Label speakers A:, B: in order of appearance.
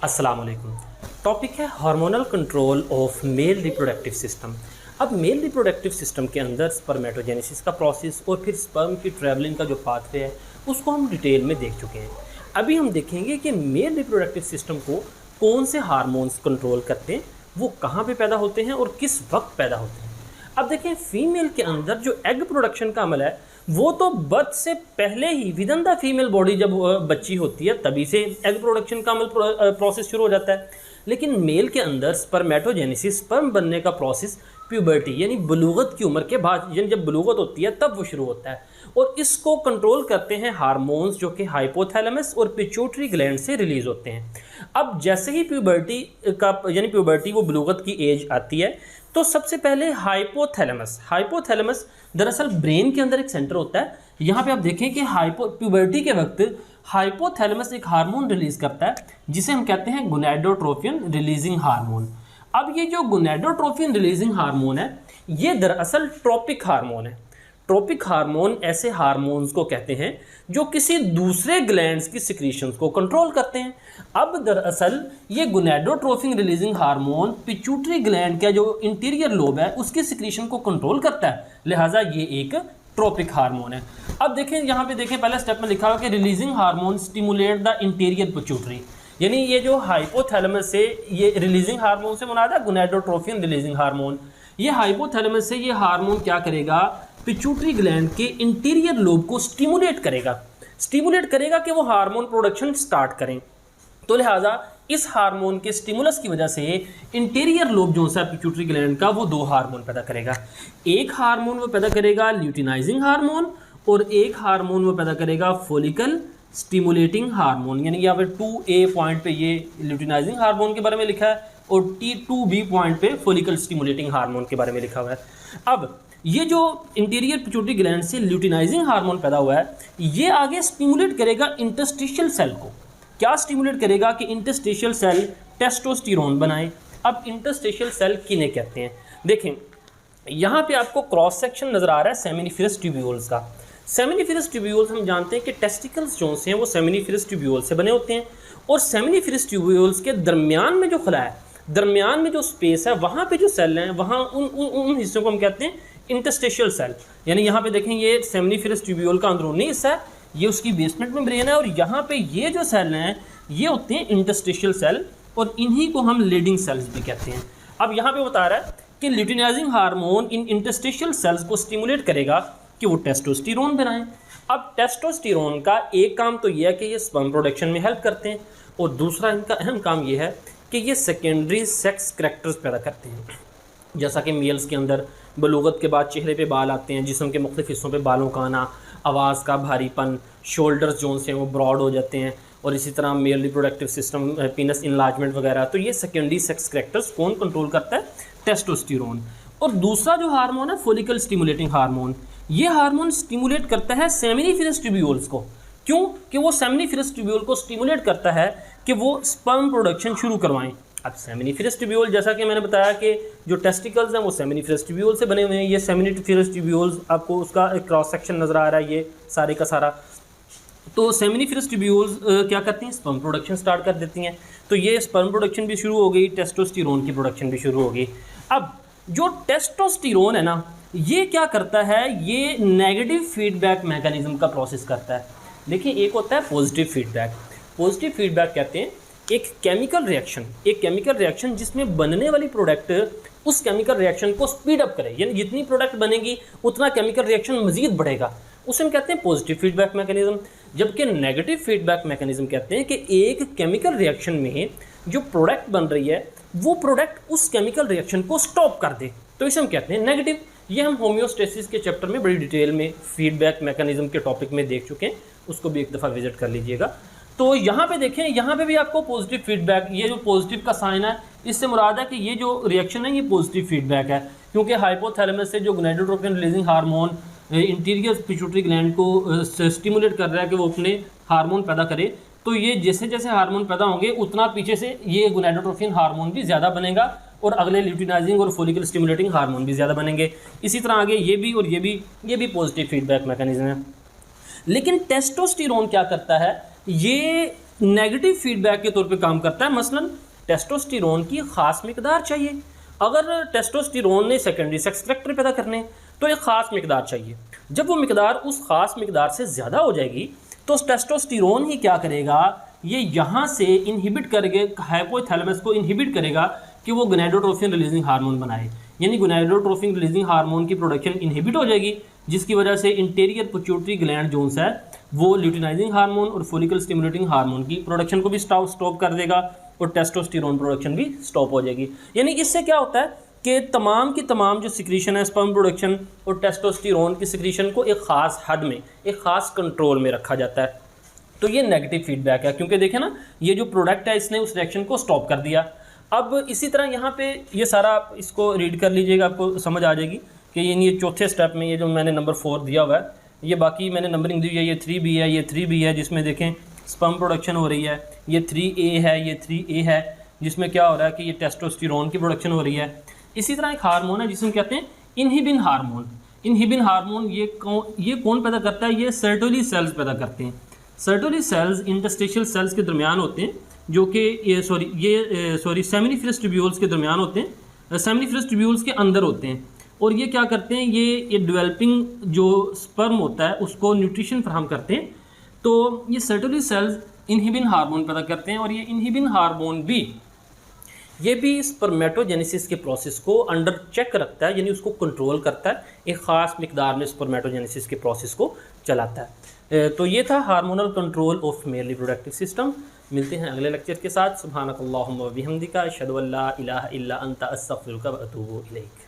A: अस्सलाम वालेकुम। टॉपिक है hormonal control of male reproductive system. अब मेल रिप्रोडक्टिव सिस्टम के अंदर स्पर्मेटोजेनेसिस का प्रोसेस और फिर स्पर्म की ट्रैवलिंग का जो पाथवे है उसको हम डिटेल में देख चुके हैं। अभी हम देखेंगे कि मेल रिप्रोडक्टिव सिस्टम को कौन से हार्मोन्स कंट्रोल करते हैं, वो कहाँ पे पैदा होते हैं और किस वक्त पैदा होते हैं। अब देखें, फीमेल के अंदर जो एग प्रोडक्शन का अमल है वो तो बर्थ से पहले ही within the female body जब बच्ची होती है तभी से एग प्रोडक्शन का अमल प्रोसेस शुरू हो जाता है। लेकिन मेल के अंदर स्पर्मेटोजेनेसिस, स्पर्म बनने का प्रोसेस प्यूबर्टी यानी बलूगत की उम्र के बाद, यानी जब बलूगत होती है तब वो शुरू होता है। और इसको कंट्रोल करते हैं हार्मोन्स जो कि हाइपोथैलेमस और पिट्यूटरी ग्लैंड से रिलीज होते हैं। अब जैसे ही प्यूबर्टी का यानी प्यूबर्टी वो बलूगत की एज आती है तो सबसे पहले हाइपोथैलेमस दरअसल ब्रेन के अंदर एक सेंटर होता है। यहाँ पे आप देखें कि प्यूबर्टी के वक्त हाइपोथैलेमस एक हार्मोन रिलीज करता है जिसे हम कहते हैं गोनाडोट्रोपिन रिलीजिंग हार्मोन। अब ये जो गोनाडोट्रोपिन रिलीजिंग हार्मोन है ये दरअसल ट्रोपिक हार्मोन है। ट्रोपिक हार्मोन ऐसे हार्मोन्स को कहते हैं जो किसी दूसरे ग्लैंड्स की सिक्रीशंस को कंट्रोल करते हैं। अब दरअसल ये gonadotropin releasing hormone pituitary gland का जो इंटीरियर लोब है उसकी सिक्रीशन को कंट्रोल करता है, लिहाजा ये एक ट्रोपिक हार्मोन है। अब देखें, यहाँ पे देखें पहले स्टेप में लिखा हुआ कि releasing hormone stimulate the interior pituitary, यानी ये जो हाइपोथैलेमस से ये रिलीजिंग हार्मोन से मुराद है गोनाडोट्रोपिन रिलीजिंग हार्मोन। ये हाइपोथैलेमस से ये हार्मोन क्या करेगा, पिट्यूटरी ग्लैंड के इंटीरियर लोब को स्टिमुलेट करेगा कि वो हार्मोन प्रोडक्शन स्टार्ट करें। तो लिहाजा इस हार्मोन के स्टिमुलस की वजह से इंटीरियर लोब जो है पिट्यूटरी ग्लैंड का वो दो हार्मोन पैदा करेगा। एक हार्मोन वो पैदा करेगा ल्यूटिनाइजिंग हार्मोन और एक हार्मोन वो पैदा करेगा फॉलिकल स्टिमुलेटिंग हार्मोन। यानी यहाँ पे 2A पॉइंट पे ये ल्यूटिनाइजिंग हार्मोन के बारे में लिखा है और 2B पॉइंट पे फॉलिकल स्टिमुलेटिंग हार्मोन के बारे में लिखा हुआ है। अब ये जो इंटीरियर पिट्यूटरी ग्लैंड से ल्यूटिनाइजिंग हार्मोन पैदा हुआ है ये आगे स्टिमुलेट करेगा इंटरस्टिशियल सेल को। क्या स्टिमुलेट करेगा कि इंटरस्टिशियल सेल टेस्टोस्टेरोन बनाए। अब इंटरस्टिशियल सेल किन्हें कहते हैं, देखें यहाँ पे आपको क्रॉस सेक्शन नजर आ रहा है सेमिनिफरस ट्यूब्यूल्स का। सेमिनिफरस ट्यूब्यूल्स हम जानते हैं कि टेस्टिकल्स जो हैं वो सेमिनिफरस ट्यूब्यूल्स से बने होते हैं और सेमिनिफरस ट्यूब्यूल्स के दरमियान में जो खला है, दरमियान में जो स्पेस है वहाँ पे जो सेल हैं वहाँ उन हिस्सों को हम कहते हैं इंटरस्टिशियल सेल। यानी यहाँ पे देखें ये सेमिनिफरस ट्यूब्यूल का अंदरूनी हिस्सा है, ये उसकी बेसमेंट मेम्ब्रेन है और यहाँ पे ये जो सेल हैं ये होते हैं इंटरस्टिशियल सेल और इन्हीं को हम लीडिंग सेल्स भी कहते हैं। अब यहाँ पे बता रहा है कि ल्यूटिनाइजिंग हार्मोन इन इंटरस्टिशियल सेल्स को स्टिमुलेट करेगा कि वो टेस्टोस्टेरोन बनाएं। अब टेस्टोस्टेरोन का एक काम तो ये है कि ये स्पर्म प्रोडक्शन में हेल्प करते हैं और दूसरा इनका अहम काम ये है कि ये सेकेंडरी सेक्स करैक्टर्स पैदा करते हैं। जैसा कि मेल्स के अंदर बलूगत के बाद चेहरे पे बाल आते हैं, जिस्म के मुख्तलिफ हिस्सों पे बालों का आना, आवाज़ का भारीपन, शोल्डर्स जो हैं वो ब्रॉड हो जाते हैं और इसी तरह मेल रिप्रोडक्टिव सिस्टम, पीनस इनलार्जमेंट वगैरह। तो ये सेकेंडरी सेक्स करैक्टर्स कौन कंट्रोल करता है, टेस्टोस्टेरोन। और दूसरा जो हार्मोन है फॉलिकल स्टिमुलेटिंग हार्मोन, ये हार्मोन स्टिमुलेट करता है सेमिनिफरस ट्यूब्यूल्स को। क्यों कि वो सेमिनिफरस ट्यूब्यूल को स्टिमुलेट करता है कि वो स्पर्म प्रोडक्शन शुरू करवाएं। अब सेमिनिफरस ट्यूब्यूल जैसा कि मैंने बताया कि जो टेस्टिकल्स हैं वो सेमिनिफरस ट्यूब्यूल से बने हुए हैं। ये सेमिनिफरस ट्यूब्यूल्स आपको उसका क्रॉस सेक्शन नज़र आ रहा है, ये सारे का सारा। तो सेमिनिफरस ट्यूब्यूल्स क्या करती हैं, स्पर्म प्रोडक्शन स्टार्ट कर देती हैं। तो ये स्पर्म प्रोडक्शन भी शुरू हो गई, टेस्टोस्टेरोन की प्रोडक्शन भी शुरू हो गई। अब जो टेस्टोस्टेरोन है ना ये क्या करता है, ये नेगेटिव फीडबैक मैकेनिज्म का प्रोसेस करता है। देखिए एक होता है पॉजिटिव फीडबैक। पॉजिटिव फीडबैक कहते हैं एक केमिकल रिएक्शन जिसमें बनने वाली प्रोडक्ट उस केमिकल रिएक्शन को स्पीड अप करे, यानी जितनी प्रोडक्ट बनेगी उतना केमिकल रिएक्शन मजीद बढ़ेगा, उसे हम कहते हैं पॉजिटिव फीडबैक मैकेनिज्म। जबकि नेगेटिव फीडबैक मैकेनिज्म कहते हैं कि एक केमिकल रिएक्शन में जो प्रोडक्ट बन रही है वो प्रोडक्ट उस केमिकल रिएक्शन को स्टॉप कर दे, तो इसे हम कहते हैं नेगेटिव। ये हम होम्योस्टेसिस के चैप्टर में बड़ी डिटेल में फीडबैक मैकेनिज्म के टॉपिक में देख चुके हैं, उसको भी एक दफ़ा विजिट कर लीजिएगा। तो यहाँ पे देखें, यहाँ पे भी आपको पॉजिटिव फीडबैक, ये जो पॉजिटिव का साइन है इससे मुराद है कि ये जो रिएक्शन है ये पॉजिटिव फीडबैक है, क्योंकि हाइपोथैलेमस से जो gonadotropin releasing hormone interior pituitary gland को स्टिमुलेट कर रहा है कि वो अपने हार्मोन पैदा करे। तो ये जैसे जैसे हार्मोन पैदा होंगे उतना पीछे से ये गोनाडोट्रोपिन हार्मोन भी ज़्यादा बनेगा और अगले ल्यूटिनाइजिंग और फॉलिकल स्टिमुलेटिंग हार्मोन भी ज़्यादा बनेंगे। इसी तरह आगे ये भी और ये भी पॉजिटिव फीडबैक मैकेनिज्म है। लेकिन टेस्टोस्टेरोन क्या करता है, ये नेगेटिव फीडबैक के तौर पे काम करता है। मसलन टेस्टोस्टेरोन की ख़ास मिकदार चाहिए। अगर टेस्टोस्टेरोन ने सेकेंडरी सेक्स करेक्टर पैदा करने तो एक ख़ास मिकदार चाहिए। जब वो मिकदार उस ख़ास मिकदार से ज़्यादा हो जाएगी तो टेस्टोस्टेरोन ही क्या करेगा, ये यहाँ से इनहिबिट करके हाइपोथैलेमस को इनहिबिट करेगा कि वो गोनाडोट्रोपिन रिलीजिंग हार्मोन बनाए, यानी गोनाडोट्रोपिन रिलीजिंग हार्मोन की प्रोडक्शन इनहिबिट हो जाएगी, जिसकी वजह से इंटीरियर पिट्यूटरी ग्लैंड जोन्स है वो ल्यूटिनाइजिंग हार्मोन और फोलिकल स्टिमुलेटिंग हार्मोन की प्रोडक्शन को भी स्टॉप कर देगा और टेस्टोस्टेरोन प्रोडक्शन भी स्टॉप हो जाएगी। यानी इससे क्या होता है कि तमाम की तमाम जो सिक्रीशन है स्पर्म प्रोडक्शन और टेस्टोस्टेरोन की सिक्रीशन को एक ख़ास हद में, एक ख़ास कंट्रोल में रखा जाता है। तो ये नेगेटिव फीडबैक है, क्योंकि देखें ना ये जो प्रोडक्ट है इसने उस रिएक्शन को स्टॉप कर दिया। अब इसी तरह यहाँ पे ये सारा इसको रीड कर लीजिएगा, आपको समझ आ जाएगी कि ये चौथे स्टेप में ये जो मैंने नंबर 4 दिया हुआ है, ये बाकी मैंने नंबरिंग दी है, ये 3B है, ये 3B है, जिसमें देखें स्पर्म प्रोडक्शन हो रही है, ये 3A है, ये 3A है, जिसमें क्या हो रहा है कि ये टेस्टोस्टेरोन की प्रोडक्शन हो रही है। इसी तरह एक हार्मोन है जिसमें कहते हैं इनहिबिन हार्मोन। इनहिबिन हार्मोन ये कौन पैदा करता है, ये सर्टोली सेल्स पैदा करते हैं। सर्टोली सेल्स इंटरस्टिशियल सेल्स के दरमियान होते हैं, जो कि सेमिनिफरस ट्यूब्यूल्स के दरमियान होते हैं, सेमिनिफरस ट्यूब्यूल्स के अंदर होते हैं। और ये क्या करते हैं, ये डेवलपिंग जो स्पर्म होता है उसको न्यूट्रिशन फराहम करते हैं। तो ये सर्टोली सेल्स इनहिबिन हार्मोन पैदा करते हैं और ये इनहिबिन हार्मोन भी स्पर्मेटोजेनेसिस के प्रोसेस को अंडर चेक रखता है, यानी उसको कंट्रोल करता है, एक ख़ास मिकदार में स्पर्मेटोजेनेसिस के प्रोसेस को चलाता है। तो ये था hormonal control of male reproductive system. मिलते हैं अगले लेक्चर के साथ। सुब्हानकल्लाहुम्मा व बिहम्दिका अशहदु अल्ला इलाहा इल्ला अंता अस्तगफिरुका व अतूबु इलैक।